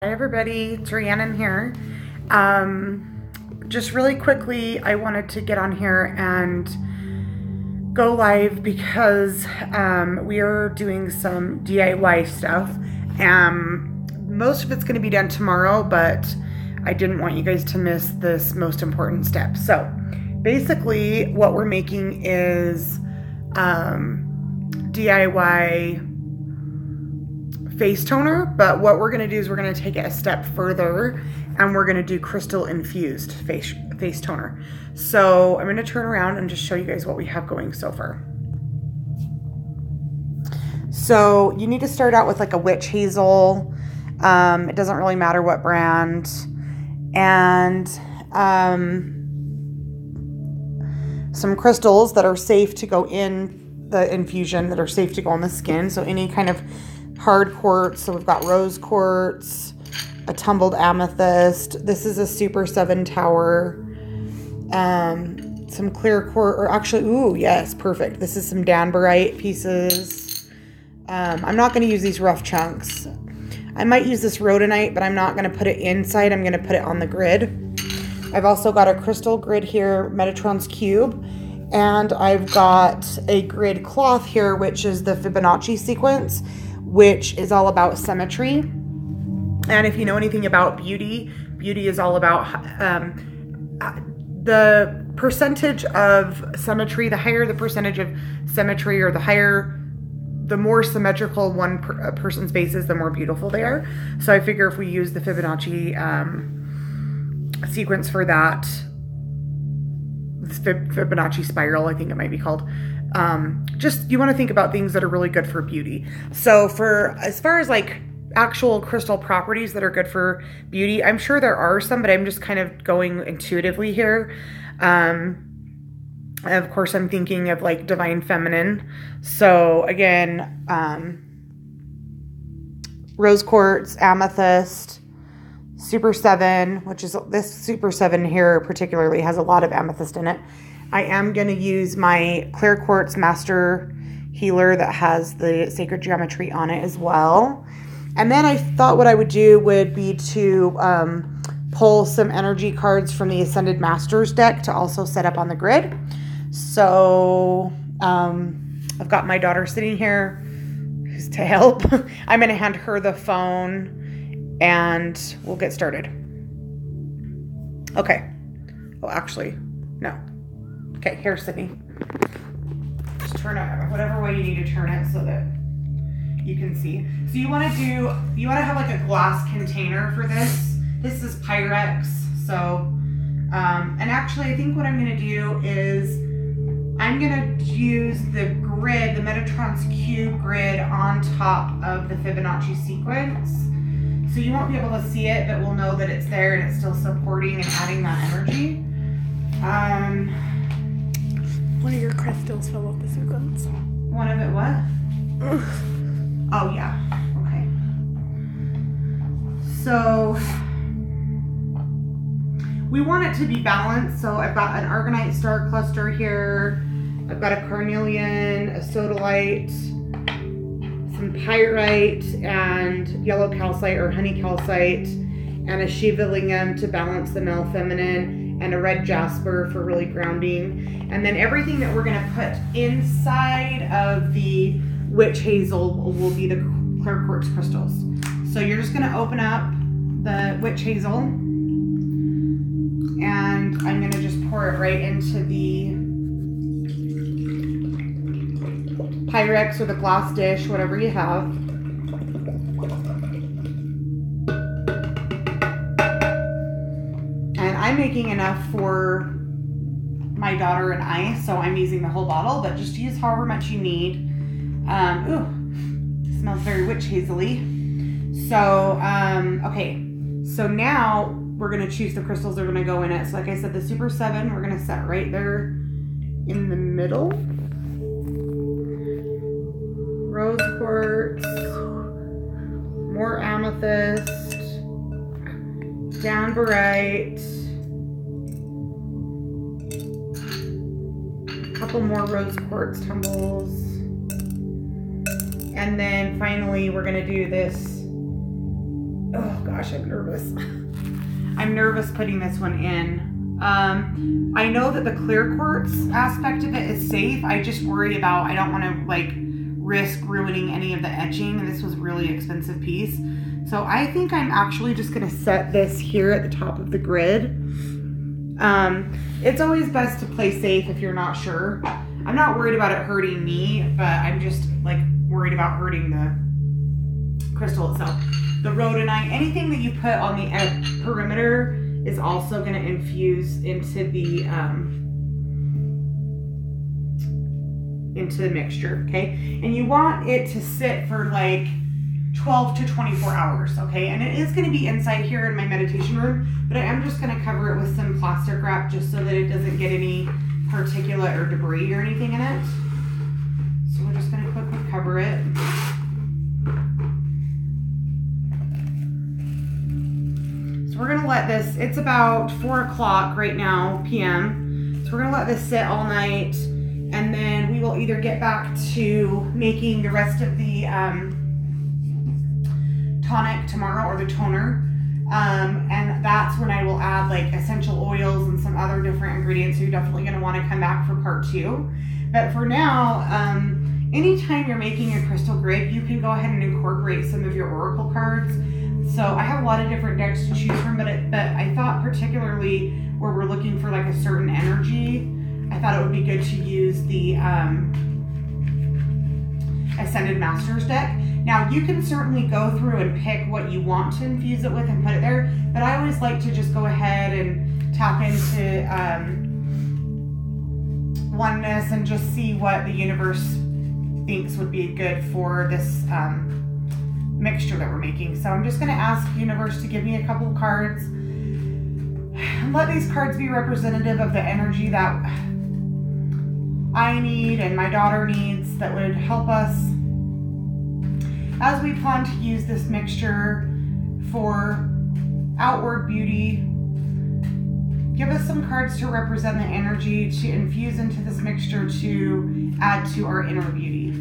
Hi everybody, it's Rhiannon here. Just really quickly, I wanted to get on here and go live because we are doing some DIY stuff. Most of it's going to be done tomorrow, but I didn't want you guys to miss this most important step. So basically what we're making is DIY face toner, but what we're going to do is we're going to take it a step further and we're going to do crystal infused face toner. So I'm going to turn around and just show you guys what we have going so far. So you need to start out with like a witch hazel. It doesn't really matter what brand, and some crystals that are safe to go in the infusion, that are safe to go on the skin. So any kind of hard quartz. So we've got rose quartz, a tumbled amethyst. This is a Super 7 tower. Some clear quartz, or actually, ooh, yes, perfect. This is some danbarite pieces. I'm not going to use these rough chunks. I might use this rhodonite, but I'm not going to put it inside. I'm going to put it on the grid. I've also got a crystal grid here, Metatron's cube. And I've got a grid cloth here, which is the Fibonacci sequence, which is all about symmetry. And if you know anything about beauty, beauty is all about the percentage of symmetry. The higher the percentage of symmetry, or the more symmetrical one person's face is, the more beautiful they are. So I figure if we use the Fibonacci sequence for that, Fibonacci spiral, I think it might be called. Just, you want to think about things that are really good for beauty. So as far as like actual crystal properties that are good for beauty, I'm sure there are some, but I'm just kind of going intuitively here. Of course, I'm thinking of like divine feminine. So again, rose quartz, amethyst, Super 7, which is this Super 7 here particularly has a lot of amethyst in it. I am going to use my clear quartz master healer that has the sacred geometry on it as well. And then I thought what I would do would be to pull some energy cards from the Ascended Masters deck to also set up on the grid. So I've got my daughter sitting here who's to help. I'm going to hand her the phone and we'll get started. Okay. Oh, actually, no. Okay, here, Sydney. Just turn it whatever way you need to turn it so that you can see. So you want to have like a glass container for this. This is Pyrex. So, and actually I think what I'm going to do is I'm going to use the grid, the Metatron's cube grid on top of the Fibonacci sequence. So you won't be able to see it, but we'll know that it's there and it's still supporting and adding that energy. One of your crystals fell off the sequence. One of it what? Oh yeah, okay. So we want it to be balanced. So I've got an Argonite star cluster here. I've got a carnelian, a sodalite, some pyrite and yellow calcite or honey calcite, and a Shiva lingam to balance the male feminine, and a red jasper for really grounding. And then everything that we're going to put inside of the witch hazel will be the clear quartz crystals. So you're just going to open up the witch hazel, and I'm going to just pour it right into the Pyrex or the glass dish, whatever you have. And I'm making enough for my daughter and I, so I'm using the whole bottle, but just use however much you need. Ooh, smells very witch hazily. So, okay, so now we're gonna choose the crystals that are gonna go in it. So like I said, the Super 7, we're gonna set right there in the middle. Rose quartz, more amethyst, danbarite, a couple more rose quartz tumbles, and then finally we're going to do this Oh gosh, I'm nervous. I'm nervous putting this one in. I know that the clear quartz aspect of it is safe. I just worry about, I don't want to like risk ruining any of the etching. This was a really expensive piece. So I think I'm actually just going to set this here at the top of the grid. It's always best to play safe if you're not sure. I'm not worried about it hurting me, but I'm just like worried about hurting the crystal itself. The rhodonite, anything that you put on the perimeter is also going to infuse into the mixture, okay? And you want it to sit for like 12 to 24 hours, okay? And it is going to be inside here in my meditation room, but I am just going to cover it with some plastic wrap just so that it doesn't get any particulate or debris or anything in it. So we're just going to quickly cover it. We're gonna let this, it's about 4 o'clock right now, PM. So we're gonna let this sit all night, and then we will either get back to making the rest of the tonic tomorrow, or the toner. And that's when I will add like essential oils and some other different ingredients. So you're definitely gonna wanna come back for part 2. But for now, anytime you're making a crystal grid, you can go ahead and incorporate some of your oracle cards. So I have a lot of different decks to choose from, but I thought particularly where we're looking for like a certain energy, I thought it would be good to use the Ascended Masters deck. Now you can certainly go through and pick what you want to infuse it with and put it there, but I always like to just go ahead and tap into oneness and just see what the universe thinks would be good for this mixture that we're making. So I'm just going to ask universe to give me a couple of cards and let these cards be representative of the energy that I need and my daughter needs, that would help us as we plan to use this mixture for outward beauty. Give us some cards to represent the energy to infuse into this mixture to add to our inner beauty.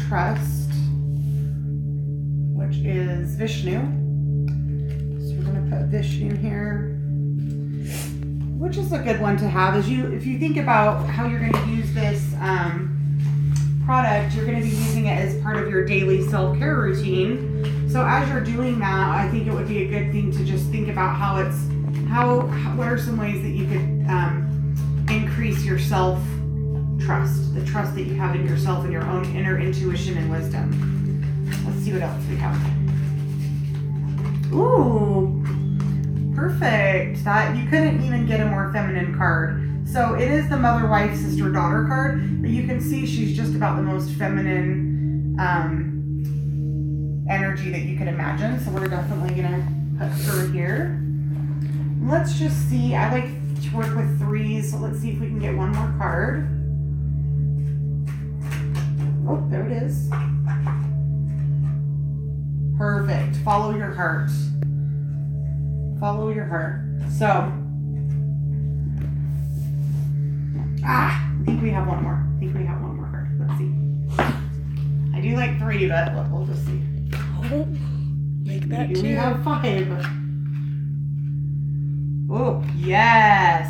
Trust, which is Vishnu. So we're going to put Vishnu here, which is a good one to have. If you think about how you're going to use this product, you're going to be using it as part of your daily self-care routine. So as you're doing that, I think it would be a good thing to just think about what are some ways that you could increase your self-trust, the trust that you have in yourself and your own inner intuition and wisdom. Let's see what else we have. Ooh, perfect. That you couldn't even get a more feminine card. So it is the mother, wife, sister, daughter card, but you can see she's just about the most feminine energy that you could imagine. So we're definitely gonna put her here. Let's just see. I like to work with 3s, so let's see if we can get one more card. Oh, there it is. Perfect. Follow your heart. Follow your heart. So, I think we have one more. Card. Let's see. I do like 3, but we'll just see. Oh, make that Maybe 2. we have 5. Oh, yes.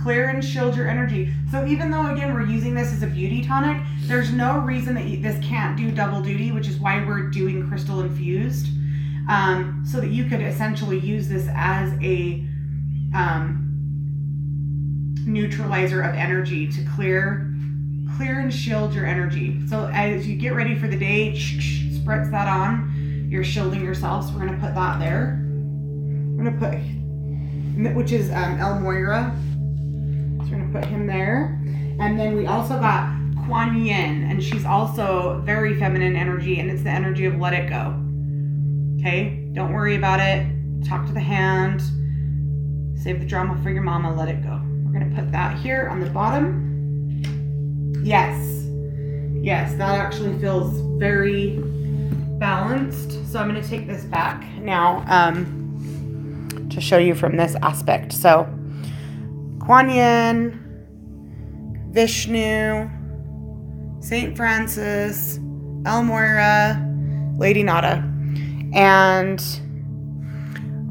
Clear and shield your energy. So even though, again, we're using this as a beauty tonic, there's no reason that this can't do double duty, which is why we're doing crystal infused, so that you could essentially use this as a neutralizer of energy to clear and shield your energy. So as you get ready for the day, spritz that on. You're shielding yourself. So we're going to put that there. I'm going to put, which is El Moira. So we're going to put him there. And then we also got Kuan Yin, and she's also very feminine energy, and it's the energy of let it go. Okay? Don't worry about it. Talk to the hand. Save the drama for your mama. Let it go. We're going to put that here on the bottom. Yes. Yes, that actually feels very balanced. So I'm going to take this back now to show you from this aspect. So Kuan Yin, Vishnu, Saint Francis, El Moira, Lady Nada. And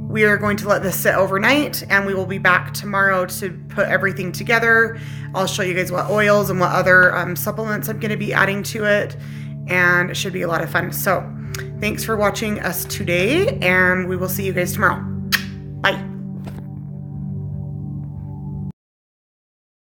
we are going to let this sit overnight, and we will be back tomorrow to put everything together. I'll show you guys what oils and what other supplements I'm going to be adding to it, and it should be a lot of fun. So thanks for watching us today, and we will see you guys tomorrow.